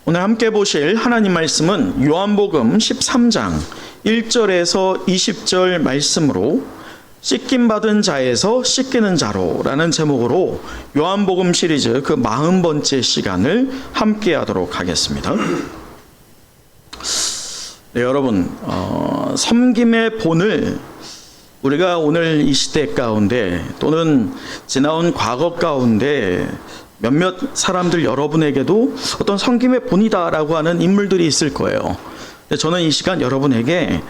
오늘 함께 보실 하나님 말씀은 요한복음 13장 1절에서 20절 말씀으로 씻김 받은 자에서 씻기는 자로 라는 제목으로 요한복음 시리즈 그 40번째 시간을 함께 하도록 하겠습니다. 네, 여러분, 섬김의 본을 우리가 오늘 이 시대 가운데 또는 지나온 과거 가운데 몇몇 사람들 여러분에게도 어떤 섬김의 본이다라고 하는 인물들이 있을 거예요. 저는 이 시간 여러분에게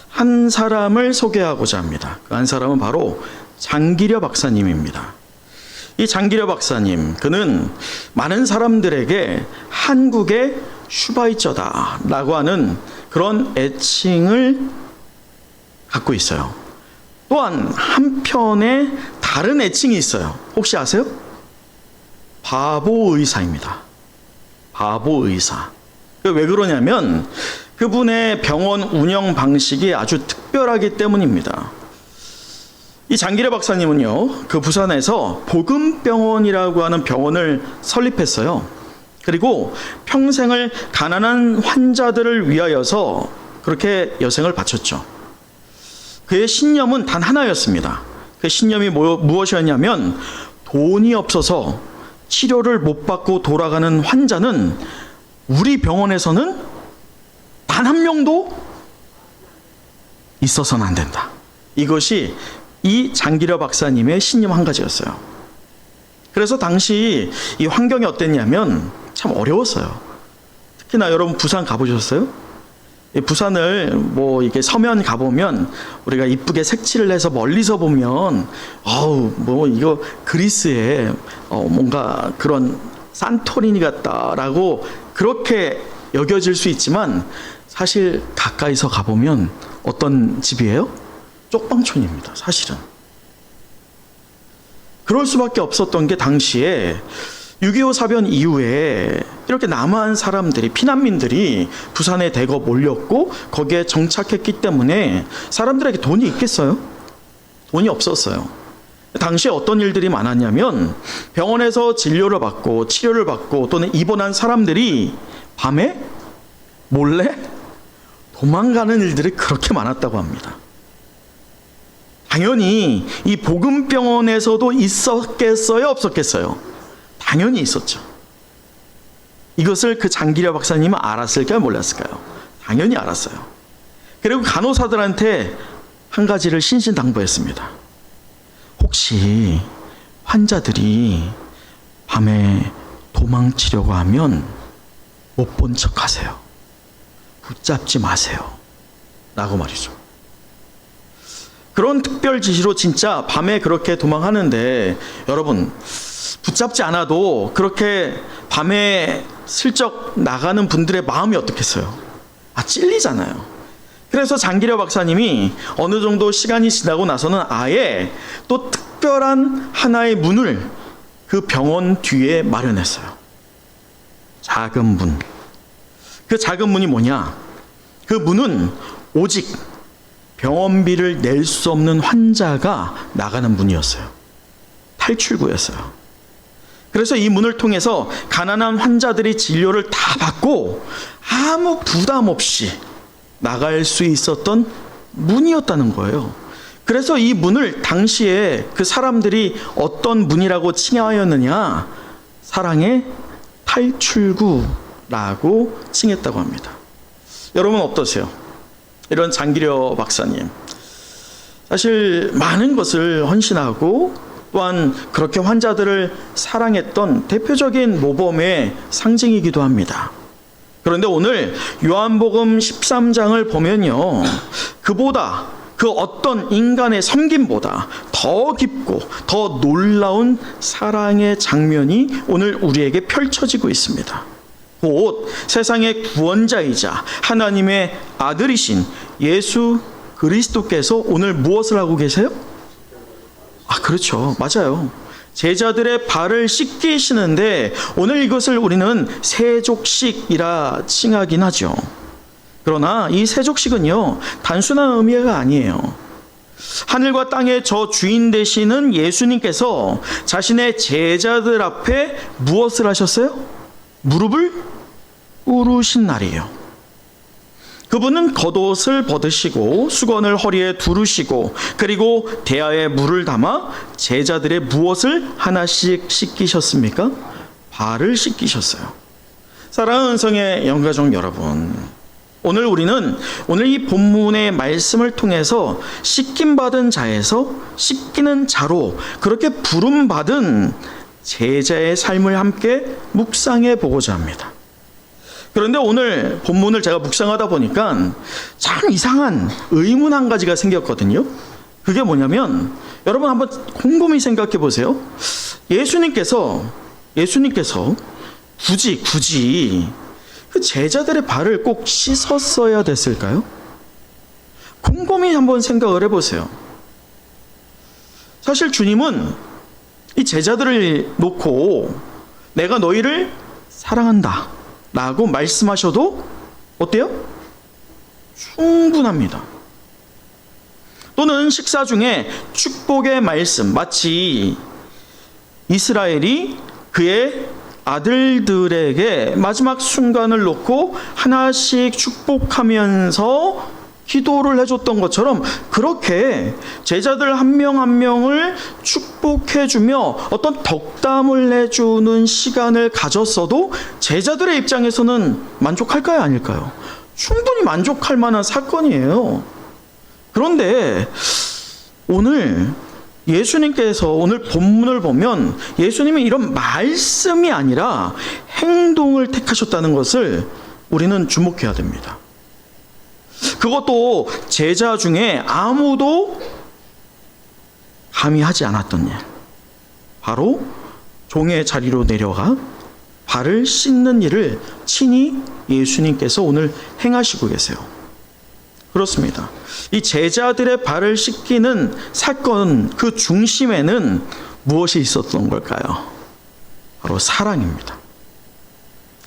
한 사람을 소개하고자 합니다. 그 한 사람은 바로 장기려 박사님입니다. 이 장기려 박사님, 그는 많은 사람들에게 한국의 슈바이처다라고 하는 그런 애칭을 갖고 있어요. 또한 한편에 다른 애칭이 있어요. 혹시 아세요? 바보 의사입니다. 바보 의사. 왜 그러냐면 그분의 병원 운영 방식이 아주 특별하기 때문입니다. 이 장기려 박사님은요, 그 부산에서 복음병원이라고 하는 병원을 설립했어요. 그리고 평생을 가난한 환자들을 위하여서 그렇게 여생을 바쳤죠. 그의 신념은 단 하나였습니다. 그 신념이 무엇이었냐면 돈이 없어서 치료를 못 받고 돌아가는 환자는 우리 병원에서는 단 한 명도 있어서는 안 된다. 이것이 이 장기려 박사님의 신념 한 가지였어요. 그래서 당시 이 환경이 어땠냐면 참 어려웠어요. 특히나 여러분 부산 가보셨어요? 부산을 이렇게 서면 가보면 우리가 이쁘게 색칠을 해서 멀리서 보면 이거 그리스의 뭔가 그런 산토리니 같다라고 그렇게 여겨질 수 있지만 사실 가까이서 가보면 어떤 집이에요? 쪽방촌입니다. 사실은. 그럴 수밖에 없었던 게 당시에 6.25 사변 이후에 이렇게 남한 사람들이, 피난민들이 부산에 대거 몰렸고 거기에 정착했기 때문에 사람들에게 돈이 있겠어요? 돈이 없었어요. 당시에 어떤 일들이 많았냐면 병원에서 진료를 받고 치료를 받고 또는 입원한 사람들이 밤에 몰래 도망가는 일들이 그렇게 많았다고 합니다. 당연히 이 복음병원에서도 있었겠어요? 없었겠어요? 당연히 있었죠. 이것을 그 장기려 박사님은 알았을까요? 몰랐을까요? 당연히 알았어요. 그리고 간호사들한테 한 가지를 신신당부했습니다. 혹시 환자들이 밤에 도망치려고 하면 못 본 척 하세요. 붙잡지 마세요. 라고 말이죠. 그런 특별 지시로 진짜 밤에 그렇게 도망하는데 여러분, 붙잡지 않아도 그렇게 밤에 슬쩍 나가는 분들의 마음이 어떻겠어요? 찔리잖아요. 그래서 장기려 박사님이 어느 정도 시간이 지나고 나서는 아예 또 특별한 하나의 문을 그 병원 뒤에 마련했어요. 작은 문. 그 작은 문이 뭐냐? 그 문은 오직 병원비를 낼 수 없는 환자가 나가는 문이었어요. 탈출구였어요. 그래서 이 문을 통해서 가난한 환자들이 진료를 다 받고 아무 부담 없이 나갈 수 있었던 문이었다는 거예요. 그래서 이 문을 당시에 그 사람들이 어떤 문이라고 칭하였느냐? 사랑의 탈출구라고 칭했다고 합니다. 여러분 어떠세요? 이런 장기려 박사님. 사실 많은 것을 헌신하고 또한 그렇게 환자들을 사랑했던 대표적인 모범의 상징이기도 합니다. 그런데 오늘 요한복음 13장을 보면요, 그보다 그 어떤 인간의 섬김보다 더 깊고 더 놀라운 사랑의 장면이 오늘 우리에게 펼쳐지고 있습니다. 곧 세상의 구원자이자 하나님의 아들이신 예수 그리스도께서 오늘 무엇을 하고 계세요? 그렇죠. 맞아요. 제자들의 발을 씻기시는데 오늘 이것을 우리는 세족식이라 칭하긴 하죠. 그러나 이 세족식은요, 단순한 의미가 아니에요. 하늘과 땅의 저 주인 되시는 예수님께서 자신의 제자들 앞에 무엇을 하셨어요? 무릎을 꾸르신 날이에요. 그분은 겉옷을 벗으시고 수건을 허리에 두르시고 그리고 대야에 물을 담아 제자들의 무엇을 하나씩 씻기셨습니까? 발을 씻기셨어요. 사랑하는 은성의 영가족 여러분, 오늘 우리는 오늘 이 본문의 말씀을 통해서 씻김받은 자에서 씻기는 자로 그렇게 부름받은 제자의 삶을 함께 묵상해 보고자 합니다. 그런데 오늘 본문을 제가 묵상하다 보니까 참 이상한 의문 한 가지가 생겼거든요. 그게 뭐냐면 여러분 한번 곰곰이 생각해 보세요. 예수님께서 굳이 그 제자들의 발을 꼭 씻었어야 됐을까요? 곰곰이 한번 생각을 해보세요. 사실 주님은 이 제자들을 놓고 내가 너희를 사랑한다 라고 말씀하셔도 어때요? 충분합니다. 또는 식사 중에 축복의 말씀, 마치 이스라엘이 그의 아들들에게 마지막 순간을 놓고 하나씩 축복하면서 기도를 해줬던 것처럼 그렇게 제자들 한 명 한 명을 축복해주며 어떤 덕담을 해주는 시간을 가졌어도 제자들의 입장에서는 만족할까요? 아닐까요? 충분히 만족할 만한 사건이에요. 그런데 오늘 예수님께서 오늘 본문을 보면 예수님이 이런 말씀이 아니라 행동을 택하셨다는 것을 우리는 주목해야 됩니다. 그것도 제자 중에 아무도 감히 하지 않았던 일, 바로 종의 자리로 내려가 발을 씻는 일을 친히 예수님께서 오늘 행하시고 계세요. 그렇습니다. 이 제자들의 발을 씻기는 사건 그 중심에는 무엇이 있었던 걸까요? 바로 사랑입니다.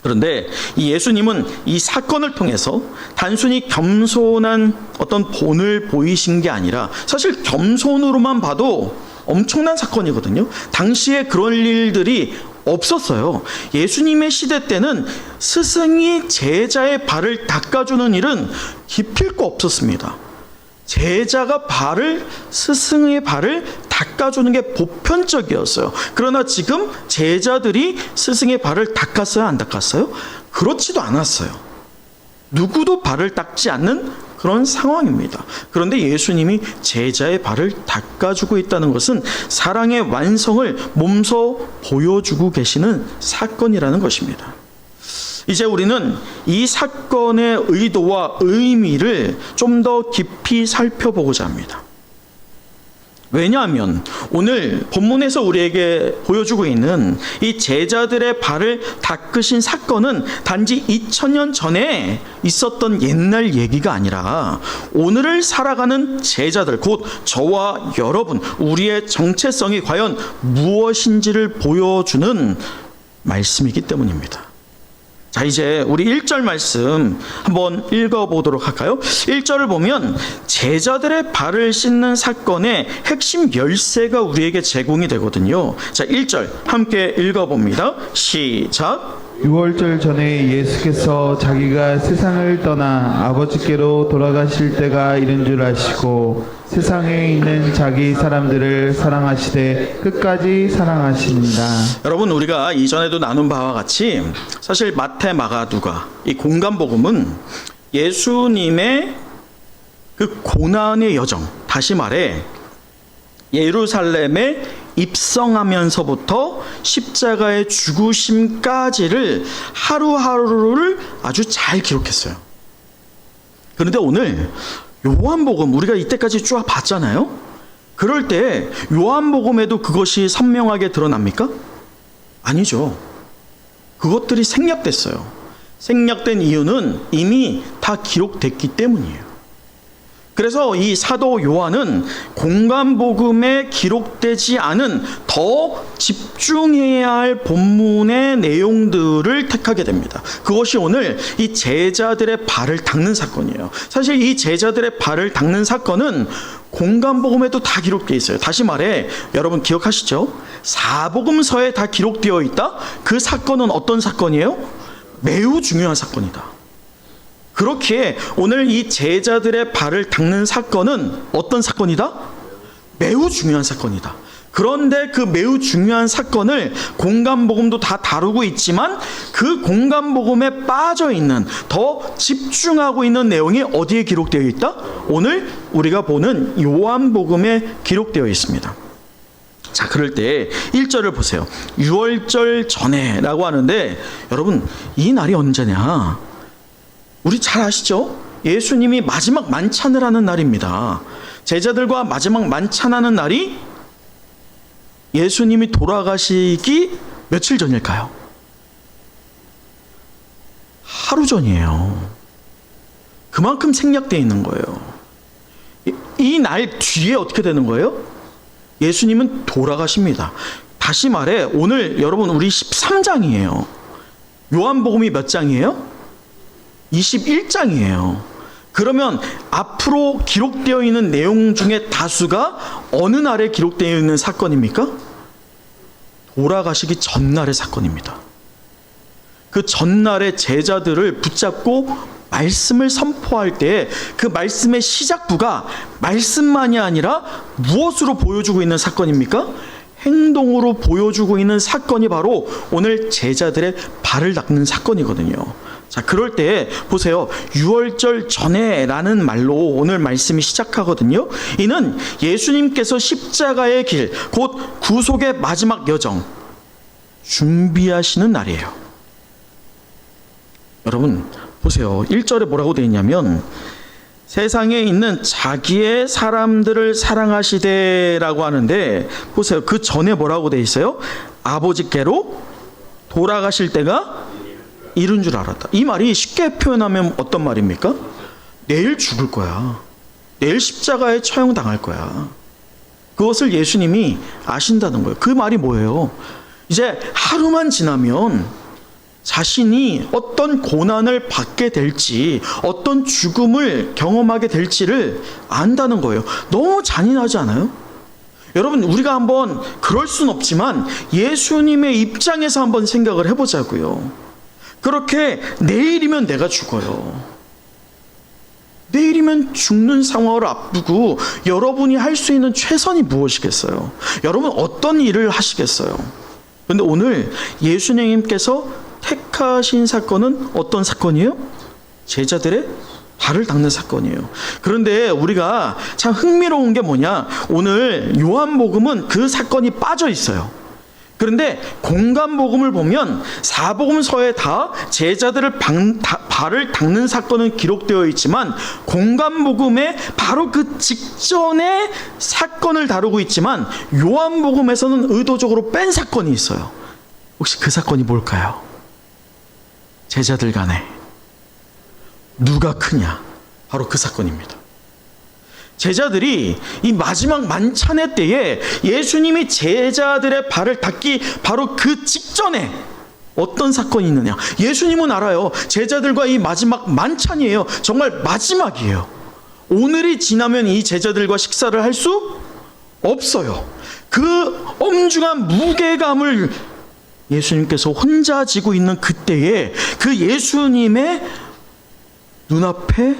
그런데 이 예수님은 이 사건을 통해서 단순히 겸손한 어떤 본을 보이신 게 아니라 사실 겸손으로만 봐도 엄청난 사건이거든요. 당시에 그런 일들이 없었어요. 예수님의 시대 때는 스승이 제자의 발을 닦아주는 일은 기필코 없었습니다. 제자가 스승의 발을 닦아주는 게 보편적이었어요. 그러나 지금 제자들이 스승의 발을 닦았어요? 안 닦았어요? 그렇지도 않았어요. 누구도 발을 닦지 않는 그런 상황입니다. 그런데 예수님이 제자의 발을 닦아주고 있다는 것은 사랑의 완성을 몸소 보여주고 계시는 사건이라는 것입니다. 이제 우리는 이 사건의 의도와 의미를 좀 더 깊이 살펴보고자 합니다. 왜냐하면 오늘 본문에서 우리에게 보여주고 있는 이 제자들의 발을 닦으신 사건은 단지 2000년 전에 있었던 옛날 얘기가 아니라 오늘을 살아가는 제자들, 곧 저와 여러분, 우리의 정체성이 과연 무엇인지를 보여주는 말씀이기 때문입니다. 자, 이제 우리 1절 말씀 한번 읽어보도록 할까요? 1절을 보면 제자들의 발을 씻는 사건의 핵심 열쇠가 우리에게 제공이 되거든요. 자, 1절 함께 읽어봅니다. 시작. 6월절 전에 예수께서 자기가 세상을 떠나 아버지께로 돌아가실 때가 이른 줄 아시고 세상에 있는 자기 사람들을 사랑하시되 끝까지 사랑하십니다. 여러분, 우리가 이전에도 나눈 바와 같이 사실 마태, 마가, 누가 이 공간복음은 예수님의 그 고난의 여정, 다시 말해 예루살렘에 입성하면서부터 십자가의 죽으심까지를 하루하루를 아주 잘 기록했어요. 그런데 오늘 요한복음, 우리가 이때까지 쭉 봤잖아요. 그럴 때 요한복음에도 그것이 선명하게 드러납니까? 아니죠. 그것들이 생략됐어요. 생략된 이유는 이미 다 기록됐기 때문이에요. 그래서 이 사도 요한은 공간복음에 기록되지 않은 더 집중해야 할 본문의 내용들을 택하게 됩니다. 그것이 오늘 이 제자들의 발을 닦는 사건이에요. 사실 이 제자들의 발을 닦는 사건은 공간복음에도 다 기록되어 있어요. 다시 말해, 여러분 기억하시죠? 사복음서에 다 기록되어 있다? 그 사건은 어떤 사건이에요? 매우 중요한 사건이다. 그렇기에 오늘 이 제자들의 발을 닦는 사건은 어떤 사건이다? 매우 중요한 사건이다. 그런데 그 매우 중요한 사건을 공간복음도 다 다루고 있지만 그 공간복음에 빠져 있는, 더 집중하고 있는 내용이 어디에 기록되어 있다? 오늘 우리가 보는 요한복음에 기록되어 있습니다. 자, 그럴 때 1절을 보세요. 6월절 전에 라고 하는데, 여러분 이 날이 언제냐? 우리 잘 아시죠? 예수님이 마지막 만찬을 하는 날입니다. 제자들과 마지막 만찬하는 날이 예수님이 돌아가시기 며칠 전일까요? 하루 전이에요. 그만큼 생략되어 있는 거예요. 이 날 뒤에 어떻게 되는 거예요? 예수님은 돌아가십니다. 다시 말해, 오늘 여러분 우리 13장이에요. 요한복음이 몇 장이에요? 21장이에요. 그러면 앞으로 기록되어 있는 내용 중에 다수가 어느 날에 기록되어 있는 사건입니까? 돌아가시기 전날의 사건입니다. 그 전날에 제자들을 붙잡고 말씀을 선포할 때 그 말씀의 시작부가 말씀만이 아니라 무엇으로 보여주고 있는 사건입니까? 행동으로 보여주고 있는 사건이 바로 오늘 제자들의 발을 닦는 사건이거든요. 자, 그럴 때 보세요. 6월절 전에 라는 말로 오늘 말씀이 시작하거든요. 이는 예수님께서 십자가의 길, 곧 구속의 마지막 여정 준비하시는 날이에요. 여러분 보세요. 1절에 뭐라고 되어 있냐면, 세상에 있는 자기의 사람들을 사랑하시되 라고 하는데, 보세요. 그 전에 뭐라고 되어 있어요? 아버지께로 돌아가실 때가 이른 줄 알았다. 이 말이 쉽게 표현하면 어떤 말입니까? 내일 죽을 거야. 내일 십자가에 처형당할 거야. 그것을 예수님이 아신다는 거예요. 그 말이 뭐예요? 이제 하루만 지나면 자신이 어떤 고난을 받게 될지, 어떤 죽음을 경험하게 될지를 안다는 거예요. 너무 잔인하지 않아요? 여러분, 우리가 한번 그럴 순 없지만 예수님의 입장에서 한번 생각을 해보자고요. 그렇게 내일이면 내가 죽어요. 내일이면 죽는 상황을 앞두고 여러분이 할 수 있는 최선이 무엇이겠어요? 여러분 어떤 일을 하시겠어요? 그런데 오늘 예수님께서 택하신 사건은 어떤 사건이에요? 제자들의 발을 닦는 사건이에요. 그런데 우리가 참 흥미로운 게 뭐냐? 오늘 요한복음은 그 사건이 빠져 있어요. 그런데 공간복음을 보면 사복음서에 다 제자들을 발을 닦는 사건은 기록되어 있지만, 공간복음에 바로 그 직전의 사건을 다루고 있지만 요한복음에서는 의도적으로 뺀 사건이 있어요. 혹시 그 사건이 뭘까요? 제자들 간에 누가 크냐? 바로 그 사건입니다. 제자들이 이 마지막 만찬의 때에 예수님이 제자들의 발을 닦기 바로 그 직전에 어떤 사건이 있느냐? 예수님은 알아요. 제자들과 이 마지막 만찬이에요. 정말 마지막이에요. 오늘이 지나면 이 제자들과 식사를 할 수 없어요. 그 엄중한 무게감을 예수님께서 혼자 지고 있는 그때에 그 예수님의 눈앞에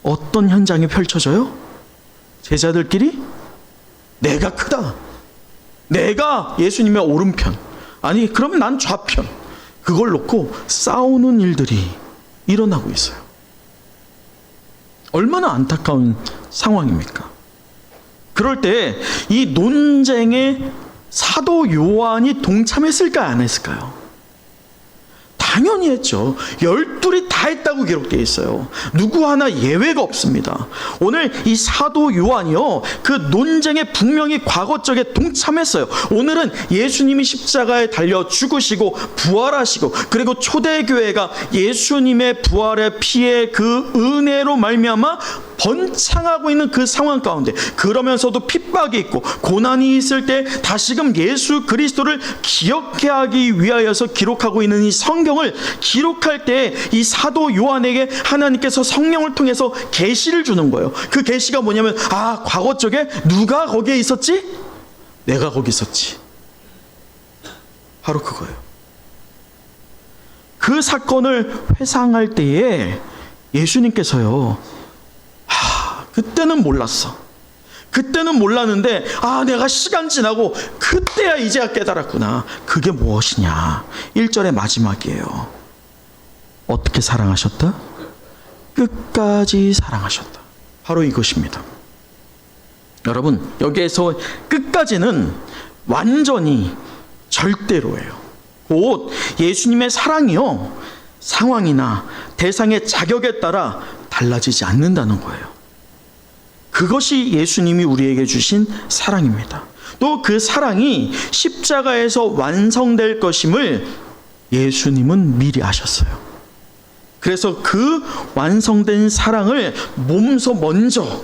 어떤 현장이 펼쳐져요? 제자들끼리 내가 크다, 내가 예수님의 오른편, 아니 그러면 난 좌편, 그걸 놓고 싸우는 일들이 일어나고 있어요. 얼마나 안타까운 상황입니까? 그럴 때 이 논쟁에 사도 요한이 동참했을까요? 안 했을까요? 당연히 했죠. 12이 다 했다고 기록되어 있어요. 누구 하나 예외가 없습니다. 오늘 이 사도 요한이요, 그 논쟁에 분명히 과거적에 동참했어요. 오늘은 예수님이 십자가에 달려 죽으시고 부활하시고, 그리고 초대교회가 예수님의 부활의 피의 그 은혜로 말미암아 번창하고 있는 그 상황 가운데, 그러면서도 핍박이 있고 고난이 있을 때 다시금 예수 그리스도를 기억해 하기 위하여서 기록하고 있는 이 성경을 기록할 때 이 사도 요한에게 하나님께서 성령을 통해서 계시를 주는 거예요. 그 계시가 뭐냐면, 아, 과거 쪽에 누가 거기에 있었지? 내가 거기 있었지. 바로 그거예요. 그 사건을 회상할 때에 예수님께서요, 그때는 몰랐어. 그때는 몰랐는데, 내가 시간 지나고 그때야 이제야 깨달았구나. 그게 무엇이냐? 1절의 마지막이에요. 어떻게 사랑하셨다? 끝까지 사랑하셨다. 바로 이것입니다. 여러분, 여기에서 끝까지는 완전히 절대로예요. 곧 예수님의 사랑이요, 상황이나 대상의 자격에 따라 달라지지 않는다는 거예요. 그것이 예수님이 우리에게 주신 사랑입니다. 또 그 사랑이 십자가에서 완성될 것임을 예수님은 미리 아셨어요. 그래서 그 완성된 사랑을 몸소 먼저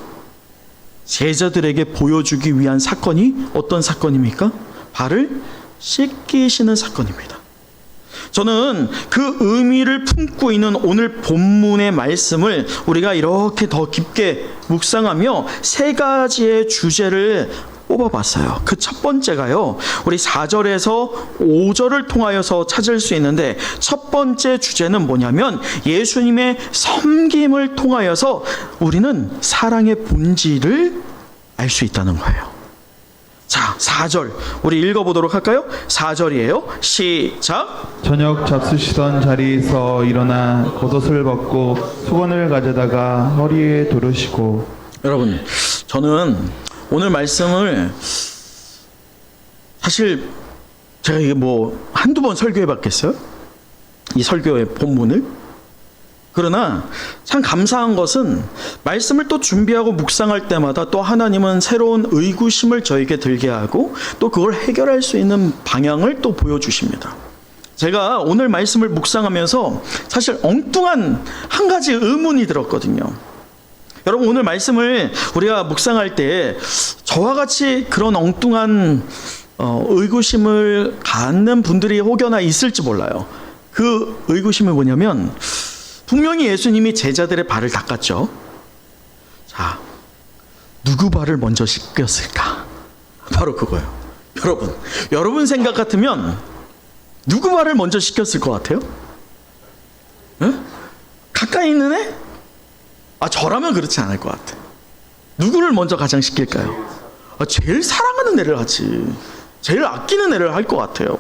제자들에게 보여주기 위한 사건이 어떤 사건입니까? 발을 씻기시는 사건입니다. 저는 그 의미를 품고 있는 오늘 본문의 말씀을 우리가 이렇게 더 깊게 묵상하며 세 가지의 주제를 뽑아봤어요. 그 첫 번째가요, 우리 4절에서 5절을 통하여서 찾을 수 있는데, 첫 번째 주제는 뭐냐면 예수님의 섬김을 통하여서 우리는 사랑의 본질을 알 수 있다는 거예요. 자, 4절 우리 읽어보도록 할까요? 4절이에요. 시작. 저녁 잡수시던 자리에서 일어나 겉옷을 벗고 수건을 가져다가 허리에 두르시고. 여러분, 저는 오늘 말씀을 사실 제가 이게 한두 번 설교해 봤겠어요? 이 설교의 본문을? 그러나 참 감사한 것은 말씀을 또 준비하고 묵상할 때마다 또 하나님은 새로운 의구심을 저에게 들게 하고 또 그걸 해결할 수 있는 방향을 또 보여주십니다. 제가 오늘 말씀을 묵상하면서 사실 엉뚱한 한 가지 의문이 들었거든요. 여러분, 오늘 말씀을 우리가 묵상할 때 저와 같이 그런 엉뚱한 의구심을 갖는 분들이 혹여나 있을지 몰라요. 그 의구심은 뭐냐면, 분명히 예수님이 제자들의 발을 닦았죠. 자, 누구 발을 먼저 씻겼을까? 바로 그거예요. 여러분 생각 같으면 누구 발을 먼저 씻겼을 것 같아요? 가까이 있는 애? 저라면 그렇지 않을 것 같아. 누구를 먼저 가장 씻길까요? 제일 사랑하는 애를 하지. 제일 아끼는 애를 할 것 같아요.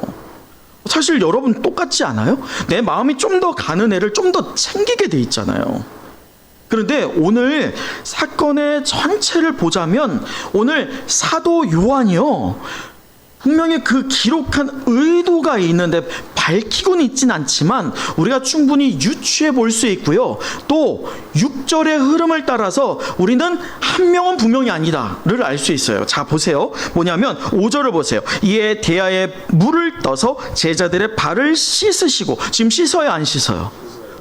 사실 여러분 똑같지 않아요? 내 마음이 좀 더 가는 애를 좀 더 챙기게 돼 있잖아요. 그런데 오늘 사건의 전체를 보자면 오늘 사도 요한이요, 분명히 그 기록한 의도가 있는데 밝히고는 있진 않지만 우리가 충분히 유추해 볼 수 있고요. 또 6절의 흐름을 따라서 우리는 한 명은 분명히 아니다를 알 수 있어요. 자, 보세요. 뭐냐면 5절을 보세요. 이에 대야에 물을 떠서 제자들의 발을 씻으시고. 지금 씻어요, 안 씻어요?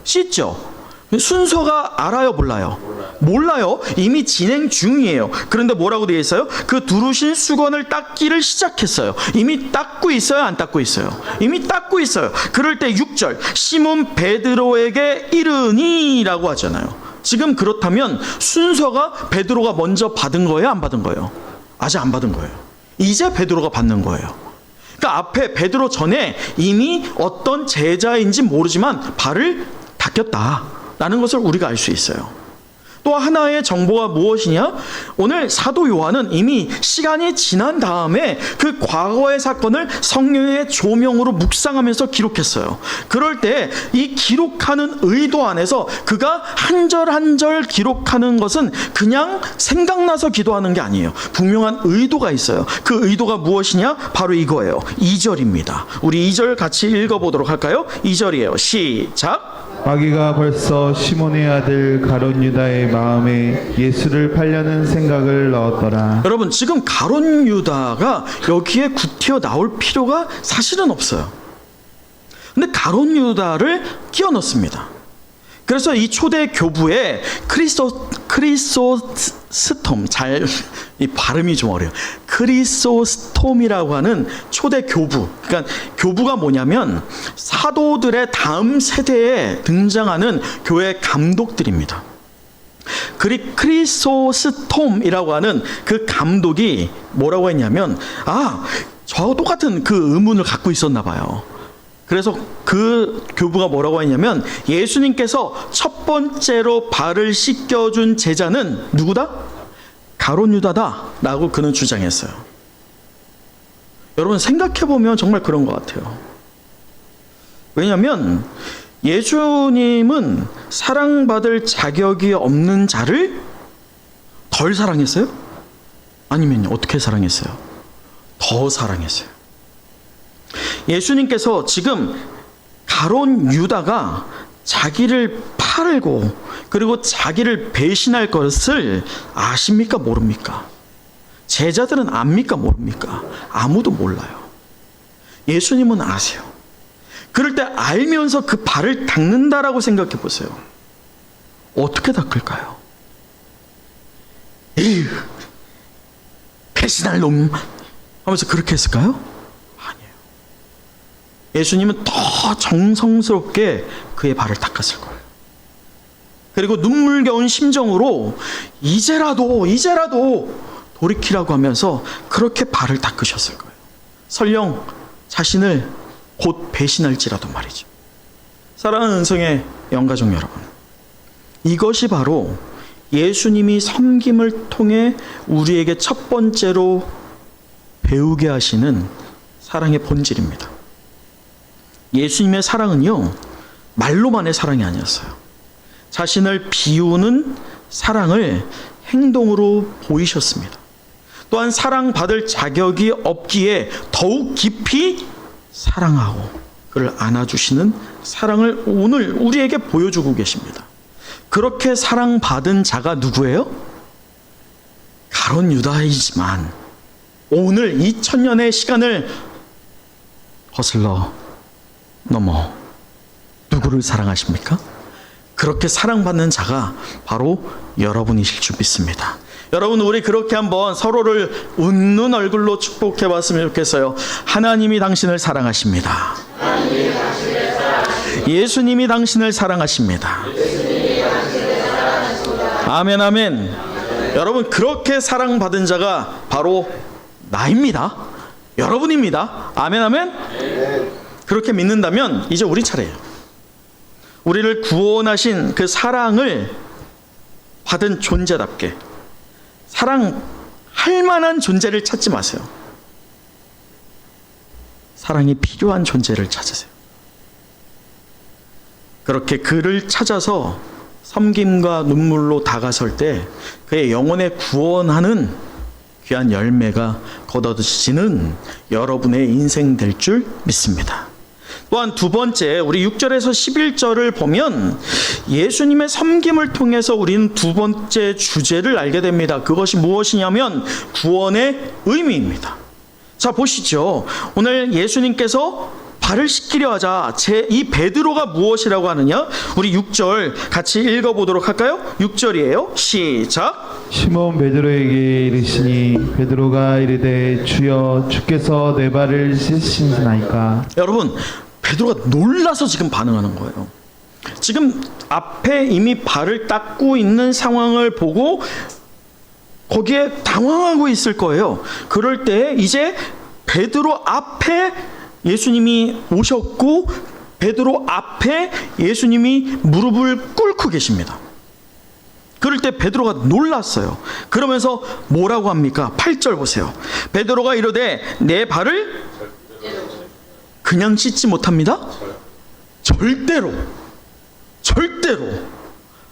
씻죠. 순서가 알아요, 몰라요? 몰라요. 이미 진행 중이에요. 그런데 뭐라고 되어 있어요? 그 두르신 수건을 닦기를 시작했어요. 이미 닦고 있어요, 안 닦고 있어요? 이미 닦고 있어요. 그럴 때 6절 시몬 베드로에게 이르니 라고 하잖아요. 지금 그렇다면 순서가 베드로가 먼저 받은 거예요, 안 받은 거예요? 아직 안 받은 거예요. 이제 베드로가 받는 거예요. 그러니까 앞에 베드로 전에 이미 어떤 제자인지 모르지만 발을 닦였다 라는 것을 우리가 알 수 있어요. 또 하나의 정보가 무엇이냐? 오늘 사도 요한은 이미 시간이 지난 다음에 그 과거의 사건을 성령의 조명으로 묵상하면서 기록했어요. 그럴 때 이 기록하는 의도 안에서 그가 한 절 한 절 기록하는 것은 그냥 생각나서 기도하는 게 아니에요. 분명한 의도가 있어요. 그 의도가 무엇이냐? 바로 이거예요. 2절입니다. 우리 2절 같이 읽어보도록 할까요? 2절이에요. 시작. 마귀가 벌써 시몬의 아들 가룟 유다의 마음에 예수를 팔려는 생각을 넣었더라. 여러분, 지금 가룟 유다가 여기에 구티어 나올 필요가 사실은 없어요. 근데 가룟 유다를 끼워 넣습니다. 그래서 이 초대 교부에 크리소스톰, 이 발음이 좀 어려요. 크리소스톰이라고 하는 초대 교부. 그러니까 교부가 뭐냐면 사도들의 다음 세대에 등장하는 교회 감독들입니다. 크리소스톰이라고 하는 그 감독이 뭐라고 했냐면, 저하고 똑같은 그 의문을 갖고 있었나 봐요. 그래서 그 교부가 뭐라고 했냐면 예수님께서 첫 번째로 발을 씻겨준 제자는 누구다? 가룟 유다다 라고 그는 주장했어요. 여러분 생각해보면 정말 그런 것 같아요. 왜냐하면 예수님은 사랑받을 자격이 없는 자를 덜 사랑했어요? 아니면 어떻게 사랑했어요? 더 사랑했어요. 예수님께서 지금 가룟 유다가 자기를 팔고 그리고 자기를 배신할 것을 아십니까? 모릅니까? 제자들은 압니까? 모릅니까? 아무도 몰라요. 예수님은 아세요. 그럴 때 알면서 그 발을 닦는다라고 생각해 보세요. 어떻게 닦을까요? 에휴, 배신할 놈 하면서 그렇게 했을까요? 아니에요. 예수님은 더 정성스럽게 그의 발을 닦았을 거예요. 그리고 눈물겨운 심정으로 이제라도 돌이키라고 하면서 그렇게 발을 닦으셨을 거예요. 설령 자신을 곧 배신할지라도 말이죠. 사랑하는 은성의 영가족 여러분, 이것이 바로 예수님이 섬김을 통해 우리에게 첫 번째로 배우게 하시는 사랑의 본질입니다. 예수님의 사랑은요, 말로만의 사랑이 아니었어요. 자신을 비우는 사랑을 행동으로 보이셨습니다. 또한 사랑받을 자격이 없기에 더욱 깊이 사랑하고 그를 안아주시는 사랑을 오늘 우리에게 보여주고 계십니다. 그렇게 사랑받은 자가 누구예요? 가룟 유다이지만 오늘 2000년의 시간을 거슬러 넘어 누구를 사랑하십니까? 그렇게 사랑받는 자가 바로 여러분이실 줄 믿습니다. 여러분, 우리 그렇게 한번 서로를 웃는 얼굴로 축복해 봤으면 좋겠어요. 하나님이 당신을 사랑하십니다. 예수님이 당신을 사랑하십니다. 아멘, 아멘. 여러분, 그렇게 사랑받은 자가 바로 나입니다. 여러분입니다. 아멘, 아멘. 그렇게 믿는다면 이제 우리 차례예요. 우리를 구원하신 그 사랑을 받은 존재답게 사랑할 만한 존재를 찾지 마세요. 사랑이 필요한 존재를 찾으세요. 그렇게 그를 찾아서 섬김과 눈물로 다가설 때 그의 영혼에 구원하는 귀한 열매가 거둬지는 여러분의 인생 될 줄 믿습니다. 또한 두 번째, 우리 6절에서 11절을 보면 예수님의 섬김을 통해서 우리는 두 번째 주제를 알게 됩니다. 그것이 무엇이냐면 구원의 의미입니다. 자, 보시죠. 오늘 예수님께서 발을 씻기려 하자 이 베드로가 무엇이라고 하느냐? 우리 6절 같이 읽어보도록 할까요? 6절이에요. 시작. 시몬 베드로에게 이르시니 베드로가 이르되 주여 주께서 내 발을 씻으시나이까. 여러분, 베드로가 놀라서 지금 반응하는 거예요. 지금 앞에 이미 발을 닦고 있는 상황을 보고 거기에 당황하고 있을 거예요. 그럴 때 이제 베드로 앞에 예수님이 오셨고 베드로 앞에 예수님이 무릎을 꿇고 계십니다. 그럴 때 베드로가 놀랐어요. 그러면서 뭐라고 합니까? 8절 보세요. 베드로가 이르되 내 발을 그냥 씻지 못합니다. 절대로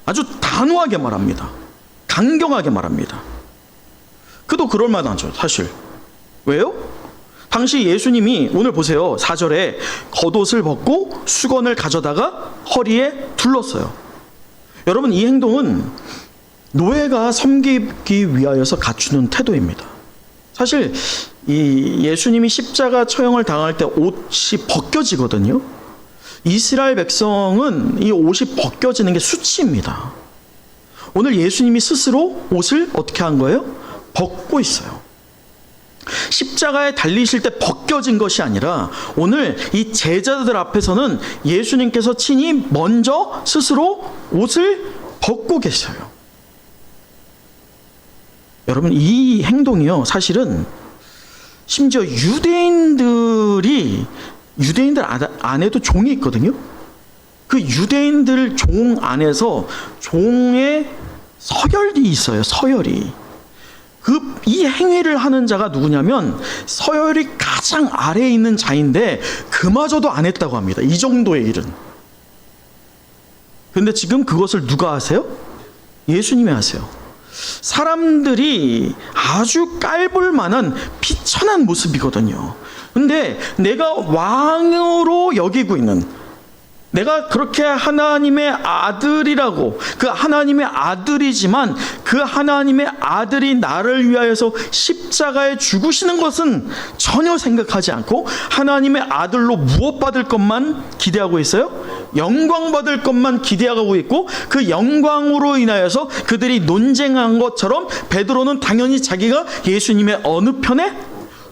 아주 단호하게 말합니다. 강경하게 말합니다. 그도 그럴 만하죠, 사실. 왜요? 당시 예수님이 오늘 보세요. 4절에 겉옷을 벗고 수건을 가져다가 허리에 둘렀어요. 여러분, 이 행동은 노예가 섬기기 위하여서 갖추는 태도입니다. 사실 이 예수님이 십자가 처형을 당할 때 옷이 벗겨지거든요. 이스라엘 백성은 이 옷이 벗겨지는 게 수치입니다. 오늘 예수님이 스스로 옷을 어떻게 한 거예요? 벗고 있어요. 십자가에 달리실 때 벗겨진 것이 아니라 오늘 이 제자들 앞에서는 예수님께서 친히 먼저 스스로 옷을 벗고 계셔요. 여러분, 이 행동이요, 사실은 심지어 유대인들이 유대인들 안에도 종이 있거든요. 그 유대인들 종 안에서 종의 서열이 있어요. 서열이. 이 행위를 하는 자가 누구냐면 서열이 가장 아래에 있는 자인데 그마저도 안 했다고 합니다. 이 정도의 일은. 근데 지금 그것을 누가 하세요? 예수님이 하세요. 사람들이 아주 깔볼 만한 비천한 모습이거든요. 근데 내가 왕으로 여기고 있는, 내가 그렇게 하나님의 아들이라고, 그 하나님의 아들이지만 그 하나님의 아들이 나를 위하여서 십자가에 죽으시는 것은 전혀 생각하지 않고 하나님의 아들로 무엇 받을 것만 기대하고 있어요? 영광 받을 것만 기대하고 있고, 그 영광으로 인하여서 그들이 논쟁한 것처럼 베드로는 당연히 자기가 예수님의 어느 편에?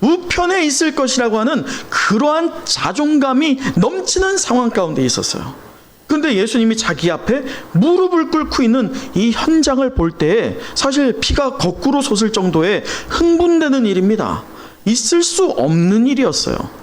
우편에 있을 것이라고 하는 그러한 자존감이 넘치는 상황 가운데 있었어요. 그런데 예수님이 자기 앞에 무릎을 꿇고 있는 이 현장을 볼 때 사실 피가 거꾸로 솟을 정도의 흥분되는 일입니다. 있을 수 없는 일이었어요.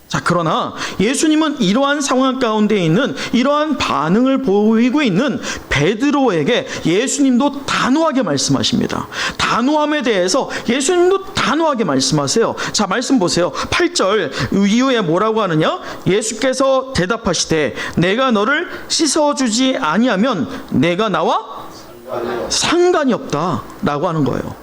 자, 그러나 예수님은 이러한 상황 가운데 있는, 이러한 반응을 보이고 있는 베드로에게 예수님도 단호하게 말씀하십니다. 단호함에 대해서 예수님도 단호하게 말씀하세요. 자, 말씀 보세요. 8절 이후에 뭐라고 하느냐? 예수께서 대답하시되 내가 너를 씻어주지 아니하면 내가 나와 상관이 없다 라고 하는 거예요.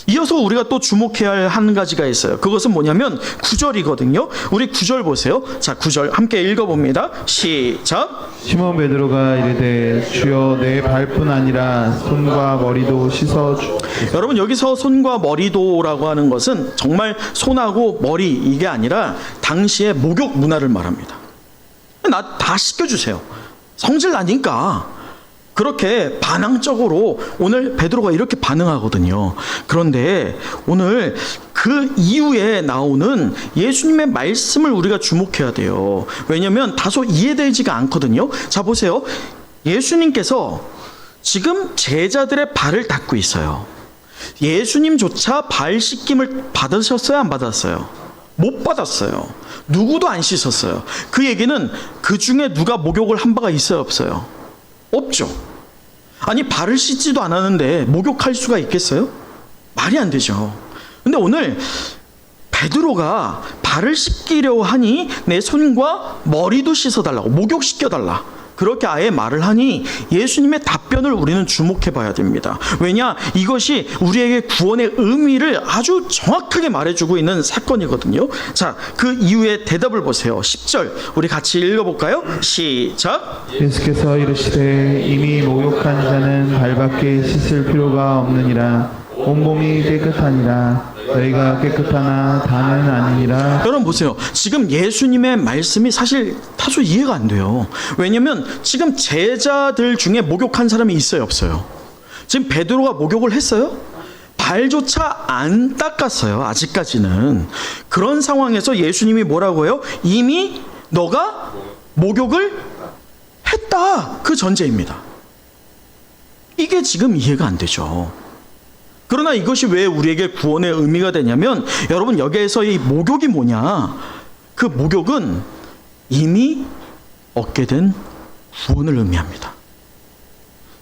이어서 우리가 또 주목해야 할 한 가지가 있어요. 그것은 뭐냐면 9절이거든요. 우리 9절 보세요. 자, 9절 함께 읽어봅니다. 시작. 시몬 베드로가 이르되 주여 내 발뿐 아니라 손과 머리도 씻어 주. 여러분, 여기서 손과 머리도라고 하는 것은 정말 손하고 머리, 이게 아니라 당시의 목욕 문화를 말합니다. 나 다 씻겨주세요. 성질 나니까. 그렇게 반항적으로 오늘 베드로가 이렇게 반응하거든요. 그런데 오늘 그 이후에 나오는 예수님의 말씀을 우리가 주목해야 돼요. 왜냐하면 다소 이해되지가 않거든요. 자, 보세요. 예수님께서 지금 제자들의 발을 닦고 있어요. 예수님조차 발 씻김을 받으셨어요? 안 받았어요? 못 받았어요. 누구도 안 씻었어요. 그 얘기는 그 중에 누가 목욕을 한 바가 있어요? 없어요? 없죠. 아니, 발을 씻지도 않았는데 목욕할 수가 있겠어요? 말이 안 되죠. 근데 오늘 베드로가 발을 씻기려고 하니 내 손과 머리도 씻어달라고, 목욕시켜달라, 그렇게 아예 말을 하니 예수님의 답변을 우리는 주목해 봐야 됩니다. 왜냐? 이것이 우리에게 구원의 의미를 아주 정확하게 말해주고 있는 사건이거든요. 자, 그 이후에 대답을 보세요. 10절 우리 같이 읽어볼까요? 시작. 예수께서 이르시되 이미 목욕한 자는 발밖에 씻을 필요가 없느니라. 온몸이 깨끗하니라. 너희가 깨끗하나 다는 아니니라. 여러분 보세요. 지금 예수님의 말씀이 사실 다소 이해가 안 돼요. 왜냐하면 지금 제자들 중에 목욕한 사람이 있어요, 없어요? 지금 베드로가 목욕을 했어요? 발조차 안 닦았어요, 아직까지는. 그런 상황에서 예수님이 뭐라고 해요? 이미 너가 목욕을 했다, 그 전제입니다. 이게 지금 이해가 안 되죠. 그러나 이것이 왜 우리에게 구원의 의미가 되냐면, 여러분 여기에서 이 목욕이 뭐냐? 그 목욕은 이미 얻게 된 구원을 의미합니다.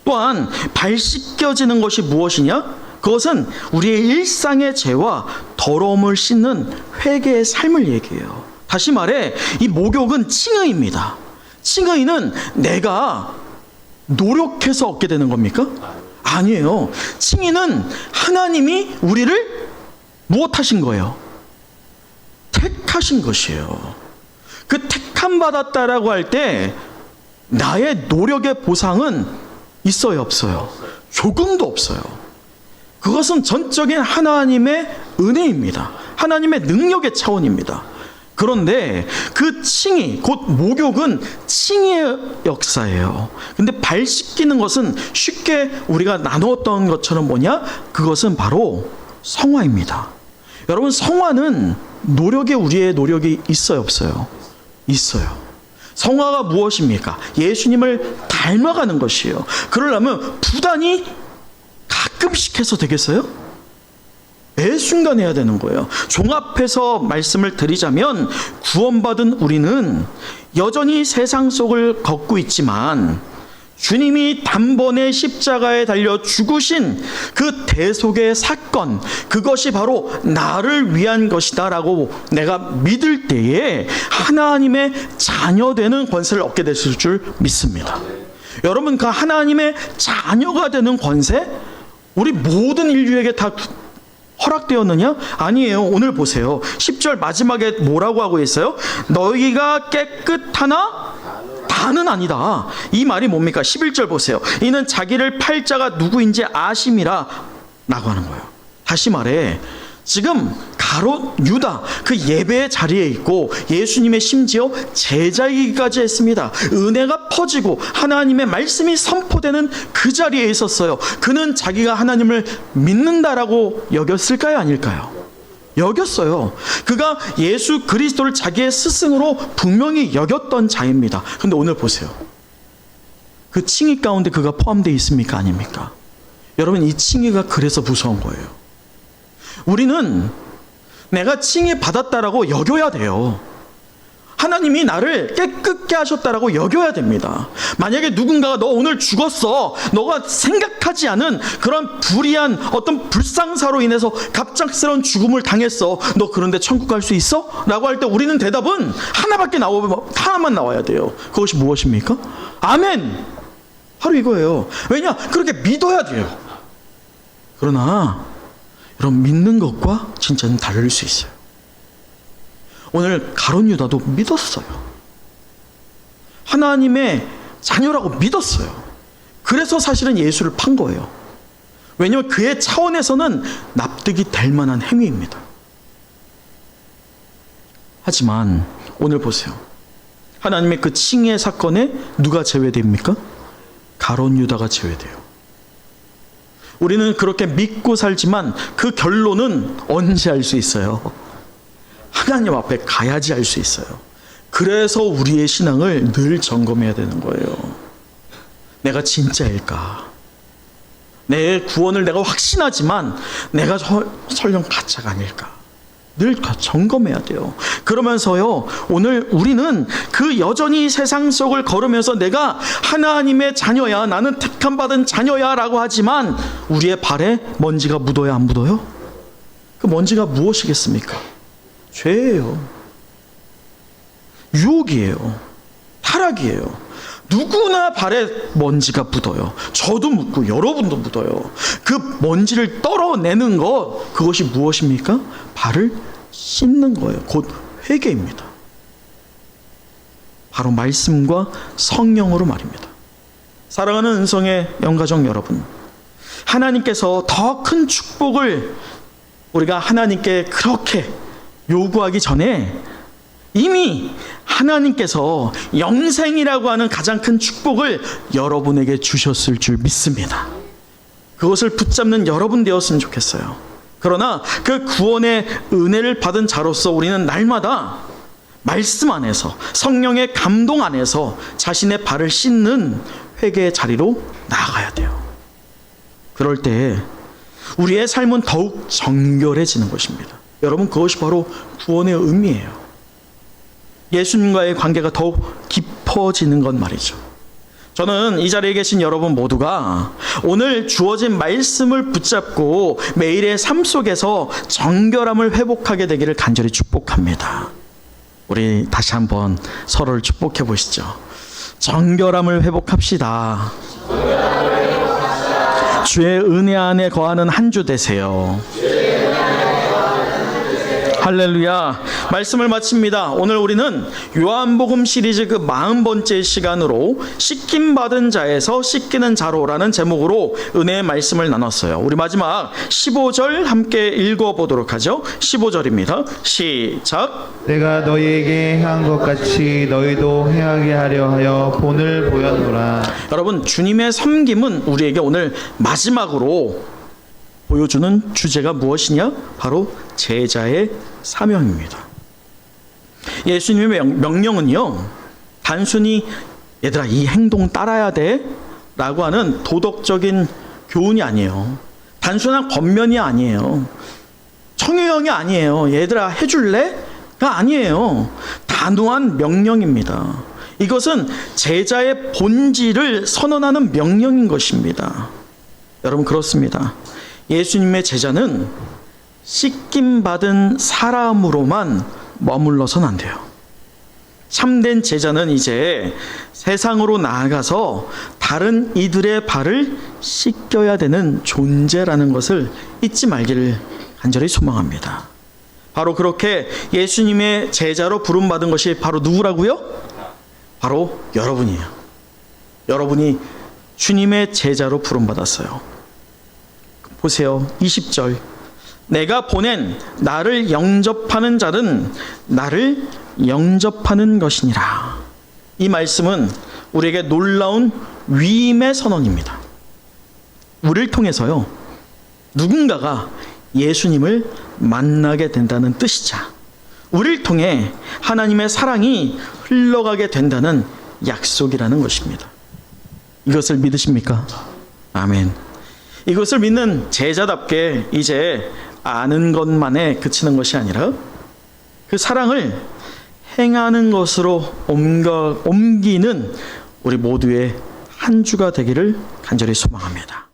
또한 발 씻겨지는 것이 무엇이냐? 그것은 우리의 일상의 죄와 더러움을 씻는 회개의 삶을 얘기해요. 다시 말해, 이 목욕은 칭의입니다. 칭의는 내가 노력해서 얻게 되는 겁니까? 아니에요. 칭의는 하나님이 우리를 무엇하신 거예요? 택하신 것이에요. 그 택함 받았다라고 할 때 나의 노력의 보상은 있어요, 없어요? 조금도 없어요. 그것은 전적인 하나님의 은혜입니다. 하나님의 능력의 차원입니다. 그런데 그 칭의, 곧 목욕은 칭의의 역사예요. 근데 발 씻기는 것은 쉽게 우리가 나누었던 것처럼 뭐냐? 그것은 바로 성화입니다. 여러분, 성화는 노력에 우리의 노력이 있어요, 없어요? 있어요. 성화가 무엇입니까? 예수님을 닮아가는 것이에요. 그러려면 부단히 가끔씩 해서 되겠어요? 매 순간 해야 되는 거예요. 종합해서 말씀을 드리자면 구원받은 우리는 여전히 세상 속을 걷고 있지만 주님이 단번에 십자가에 달려 죽으신 그 대속의 사건, 그것이 바로 나를 위한 것이다라고 내가 믿을 때에 하나님의 자녀되는 권세를 얻게 됐을 줄 믿습니다. 여러분, 그 하나님의 자녀가 되는 권세, 우리 모든 인류에게 다 허락되었느냐? 아니에요. 오늘 보세요. 10절 마지막에 뭐라고 하고 있어요? 너희가 깨끗하나 다는 아니다. 이 말이 뭡니까? 11절 보세요. 이는 자기를 팔 자가 누구인지 아심이라 라고 하는 거예요. 다시 말해, 지금 가롯 유다 그 예배의 자리에 있고 예수님의 심지어 제자이기까지 했습니다. 은혜가 퍼지고 하나님의 말씀이 선포되는 그 자리에 있었어요. 그는 자기가 하나님을 믿는다라고 여겼을까요? 아닐까요? 여겼어요. 그가 예수 그리스도를 자기의 스승으로 분명히 여겼던 자입니다. 그런데 오늘 보세요. 그 칭의 가운데 그가 포함되어 있습니까? 아닙니까? 여러분, 이 칭의가 그래서 무서운 거예요. 우리는 내가 칭의 받았다라고 여겨야 돼요. 하나님이 나를 깨끗게 하셨다라고 여겨야 됩니다. 만약에 누군가가 너 오늘 죽었어, 너가 생각하지 않은 그런 불의한 어떤 불상사로 인해서 갑작스러운 죽음을 당했어, 너 그런데 천국 갈 수 있어? 라고 할 때 우리는 대답은 하나만 나와야 돼요. 그것이 무엇입니까? 아멘! 바로 이거예요. 왜냐? 그렇게 믿어야 돼요. 그러나 여러분, 믿는 것과 진짜는 다를 수 있어요. 오늘 가룟 유다도 믿었어요. 하나님의 자녀라고 믿었어요. 그래서 사실은 예수를 판 거예요. 왜냐하면 그의 차원에서는 납득이 될 만한 행위입니다. 하지만 오늘 보세요. 하나님의 그 칭의 사건에 누가 제외됩니까? 가룟 유다가 제외돼요. 우리는 그렇게 믿고 살지만 그 결론은 언제 알 수 있어요? 하나님 앞에 가야지 알 수 있어요. 그래서 우리의 신앙을 늘 점검해야 되는 거예요. 내가 진짜일까? 내 구원을 내가 확신하지만 내가 설령 가짜가 아닐까? 늘 점검해야 돼요. 그러면서요, 오늘 우리는 그 여전히 세상 속을 걸으면서 내가 하나님의 자녀야, 나는 택함받은 자녀야 라고 하지만 우리의 발에 먼지가 묻어야 안 묻어요? 그 먼지가 무엇이겠습니까? 죄예요. 유혹이에요. 타락이에요. 누구나 발에 먼지가 묻어요. 저도 묻고 여러분도 묻어요. 그 먼지를 떨어내는 것, 그것이 무엇입니까? 발을 씻는 거예요. 곧 회개입니다. 바로 말씀과 성령으로 말입니다. 사랑하는 은성의 영가족 여러분, 하나님께서 더 큰 축복을 우리가 하나님께 그렇게 요구하기 전에 이미 하나님께서 영생이라고 하는 가장 큰 축복을 여러분에게 주셨을 줄 믿습니다. 그것을 붙잡는 여러분 되었으면 좋겠어요. 그러나 그 구원의 은혜를 받은 자로서 우리는 날마다 말씀 안에서, 성령의 감동 안에서 자신의 발을 씻는 회개의 자리로 나아가야 돼요. 그럴 때 우리의 삶은 더욱 정결해지는 것입니다. 여러분, 그것이 바로 구원의 의미예요. 예수님과의 관계가 더욱 깊어지는 것 말이죠. 저는 이 자리에 계신 여러분 모두가 오늘 주어진 말씀을 붙잡고 매일의 삶 속에서 정결함을 회복하게 되기를 간절히 축복합니다. 우리 다시 한번 서로를 축복해 보시죠. 정결함을 회복합시다. 주의 은혜 안에 거하는 한 주 되세요. 할렐루야. 말씀을 마칩니다. 오늘 우리는 요한복음 시리즈 그 40번째 시간으로 씻김받은 자에서 씻기는 자로라는 제목으로 은혜의 말씀을 나눴어요. 우리 마지막 15절 함께 읽어보도록 하죠. 15절입니다. 시작. 내가 너희에게 행한 것 같이 너희도 행하게 하려 하여 본을 보였노라. 여러분, 주님의 섬김은 우리에게 오늘 마지막으로 보여주는 주제가 무엇이냐? 바로 제자의 사명입니다. 예수님의 명령은요, 단순히 얘들아 이 행동 따라야 돼 라고 하는 도덕적인 교훈이 아니에요. 단순한 권면이 아니에요. 성유형이 아니에요. 얘들아 해줄래?가 아니에요. 단호한 명령입니다. 이것은 제자의 본질을 선언하는 명령인 것입니다. 여러분 그렇습니다. 예수님의 제자는 씻김 받은 사람으로만 머물러선 안 돼요. 참된 제자는 이제 세상으로 나아가서 다른 이들의 발을 씻겨야 되는 존재라는 것을 잊지 말기를 간절히 소망합니다. 바로 그렇게 예수님의 제자로 부름받은 것이 바로 누구라고요? 바로 여러분이에요. 여러분이 주님의 제자로 부름받았어요. 보세요. 20절. 내가 보낸 나를 영접하는 자는 나를 영접하는 것이니라. 이 말씀은 우리에게 놀라운 위임의 선언입니다. 우리를 통해서요, 누군가가 예수님을 만나게 된다는 뜻이자, 우리를 통해 하나님의 사랑이 흘러가게 된다는 약속이라는 것입니다. 이것을 믿으십니까? 아멘. 이것을 믿는 제자답게 이제 아는 것만에 그치는 것이 아니라 그 사랑을 행하는 것으로 옮기는 우리 모두의 한 주가 되기를 간절히 소망합니다.